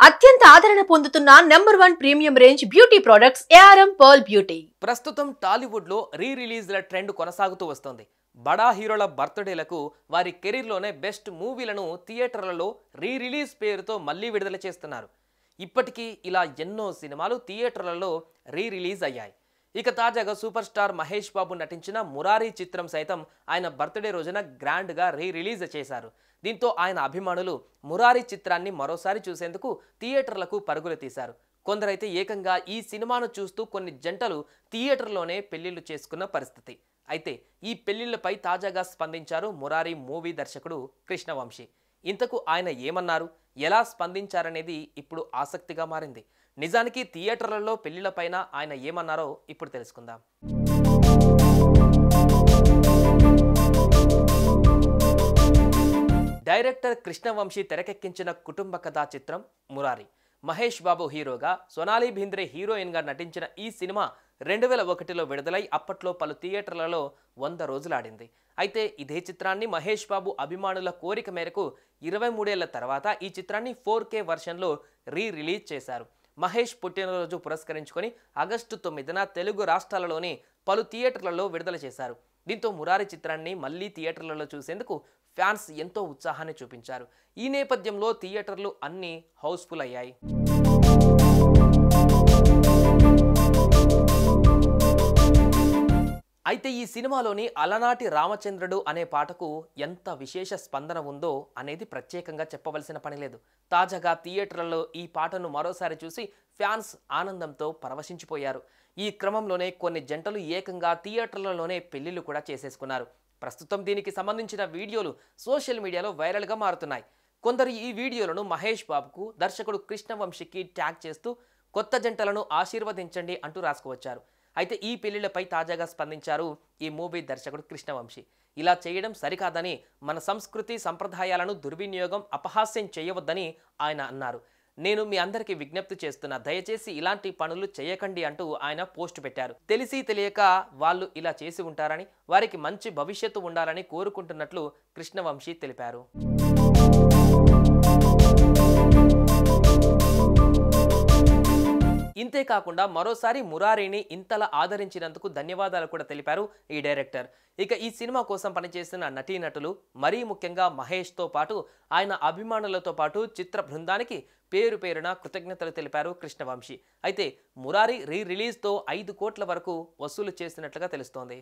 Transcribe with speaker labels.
Speaker 1: అత్యంత ఆదరణ పొందుతున్న number 1 premium range beauty products ARM pearl beauty.
Speaker 2: ప్రస్తుతం టాలీవుడ్ లో రిలీజ్ల ట్రెండ్ కొనసాగుతూ వస్తుంది. బడా హీరోల బర్త్డేలకు వారి కెరీర్లోనే బెస్ట్ మూవీలను థియేటర్లలో రిలీజ్ పేరుతో మళ్ళీ విడుదల చేస్తున్నారు. ఇప్పటికీ ఇలా ఎన్నో సినిమాలు థియేటర్లలో రిలీజ్ అయ్యాయి. ఇక తాజాగా సూపర్ స్టార్ మహేష్ బాబు నటించిన మురారి చిత్రం సైతం ఆయన బర్త్డే రోజున గ్రాండ్ గా రిలీజ్ చేశారు. దీంతో ఆయన అభిమానులు మురారి చిత్రాన్ని మరోసారి చూసేందుకు థియేటర్లకు పరుగులు తీశారు. కొందరైతే ఏకంగా ఈ సినిమాను చూస్తూ కొన్ని జంటలు థియేటర్లోనే పెళ్లిళ్లు చేసుకున్న పరిస్థితి. అయితే ఈ పెళ్లిళ్లపై తాజాగా స్పందించారు మురారి మూవీ దర్శకుడు కృష్ణవంశీ. ఇంతకు ఆయన ఏమన్నారు, ఎలా స్పందించారనేది ఇప్పుడు ఆసక్తిగా మారింది. నిజానికి థియేటర్లలో పెళ్లిళ్లపైన ఆయన ఏమన్నారో ఇప్పుడు తెలుసుకుందాం. డైరెక్టర్ కృష్ణవంశీ తెరకెక్కించిన కుటుంబ కథా చిత్రం మురారి. మహేష్ బాబు హీరోగా, సోనాలి భింద్రే హీరోయిన్ గా నటించిన ఈ సినిమా 2001లో విడుదలై అప్పట్లో పలు థియేటర్లలో 100 రోజులు ఆడింది. అయితే ఇదే చిత్రాన్ని మహేష్ బాబు అభిమానుల కోరిక మేరకు 23 ఏళ్ల తర్వాత ఈ చిత్రాన్ని 4K వర్షన్లో రిలీజ్ చేశారు. మహేష్ పుట్టినరోజు పురస్కరించుకొని ఆగస్టు 9న తెలుగు రాష్ట్రాలలోని పలు థియేటర్లలో విడుదల చేశారు. దీంతో మురారి చిత్రాన్ని మళ్లీ థియేటర్లలో చూసేందుకు ఫ్యాన్స్ ఎంతో ఉత్సాహాన్ని చూపించారు. ఈ నేపథ్యంలో థియేటర్లు అన్నీ హౌస్ఫుల్ అయ్యాయి. అయితే ఈ సినిమాలోని అలనాటి రామచంద్రుడు అనే పాటకు ఎంత విశేష స్పందన ఉందో అనేది ప్రత్యేకంగా చెప్పవలసిన పని లేదు. తాజాగా థియేటర్లలో ఈ పాటను మరోసారి చూసి ఫ్యాన్స్ ఆనందంతో పరవశించిపోయారు. ఈ క్రమంలోనే కొన్ని జంటలు ఏకంగా థియేటర్లలోనే పెళ్లిళ్లు కూడా చేసేసుకున్నారు. ప్రస్తుతం దీనికి సంబంధించిన వీడియోలు సోషల్ మీడియాలో వైరల్గా మారుతున్నాయి. కొందరు ఈ వీడియోలను మహేష్ బాబుకు, దర్శకుడు కృష్ణవంశీకి ట్యాగ్ చేస్తూ కొత్త జంటలను ఆశీర్వదించండి అంటూ రాసుకువచ్చారు. అయితే ఈ పెళ్లిళ్లపై తాజాగా స్పందించారు ఈ మూవీ దర్శకుడు కృష్ణవంశీ. ఇలా చేయడం సరికాదని, మన సంస్కృతి సంప్రదాయాలను దుర్వినియోగం, అపహాస్యం చేయవద్దని ఆయన అన్నారు. నేను మీ అందరికీ విజ్ఞప్తి చేస్తున్నా, దయచేసి ఇలాంటి పనులు చేయకండి అంటూ ఆయన పోస్ట్ పెట్టారు. తెలిసి తెలియక వాళ్ళు ఇలా చేసి ఉంటారని, వారికి మంచి భవిష్యత్తు ఉండాలని కోరుకుంటున్నట్లు కృష్ణవంశీ తెలిపారు. ఇంతేకాకుండా మరోసారి మురారిని ఇంతలా ఆదరించినందుకు ధన్యవాదాలు కూడా తెలిపారు ఈ డైరెక్టర్. ఇక ఈ సినిమా కోసం పనిచేసిన నటీనటులు, మరీ ముఖ్యంగా మహేష్తో పాటు ఆయన అభిమానులతో పాటు చిత్ర బృందానికి పేరు పేరున కృతజ్ఞతలు తెలిపారు కృష్ణవంశీ. అయితే మురారి రిలీజ్తో 5 కోట్ల వరకు వసూలు చేసినట్లుగా తెలుస్తోంది.